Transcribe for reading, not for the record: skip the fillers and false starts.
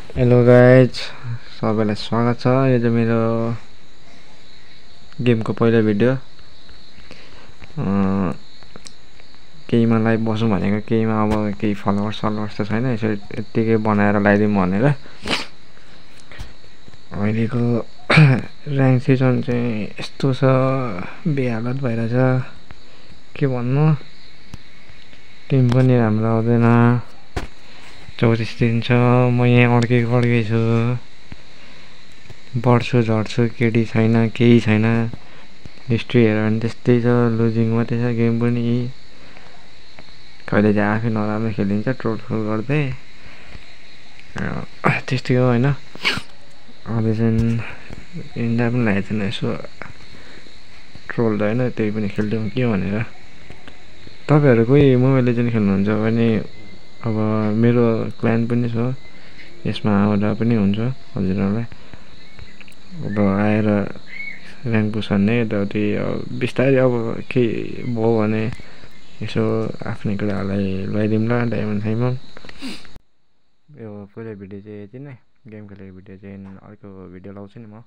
Hello guys, सबैलाई स्वागत छ। यो चाहिँ मेरो गेमको पहिलो भिडियो। केहीमा लाइभ बसौँ भनेको, केहीमा अब केही फलोवर्स त छैन, यसो यत्तिकै बनाएर लगाइदिउँ भनेर। अहिलेको ऱ्याङ्क सिजन चाहिँ यस्तो छ, बेहालत भइरहेछ, के भन्नु। टिम पनि राम्रो आउँदैन। 34 दिन छ, म यहाँ अड्केकै छु। बढ्छु झर्छु, केडी छैन, केही छैन। हिस्ट्री हेऱ्यो भने त्यस्तै छ, लुजिङ मात्रै छ गेम पनि। कहिले चाहिँ आफै नराम्रो खेलिन्छ ट्रोल गर्दै, त्यस्तै हो होइन। अहिले चाहिँ इन्डिया पनि लागेको छैन, यसो ट्रोल त होइन, त्यही पनि खेलिदिउँ के भनेर। तपाईँहरू कोही मोबाइल लेजेन्ड खेल्नुहुन्छ भने अब मेरो क्लान पनि छ, यसमा आउँदा पनि हुन्छ हजुरहरूलाई। अब आएर ऱ्याङ्क पुस गर्ने यताउति बिस्तारै अब के भयो भने यसो आफ्नै कुराहरूलाई लगाइदिउँला डायमन्ड साइमन्ड। यो पहिलो भिडियो चाहिँ यति नै। गेम खेलेको भिडियो चाहिँ अर्को भिडियो लाउँछु नि म।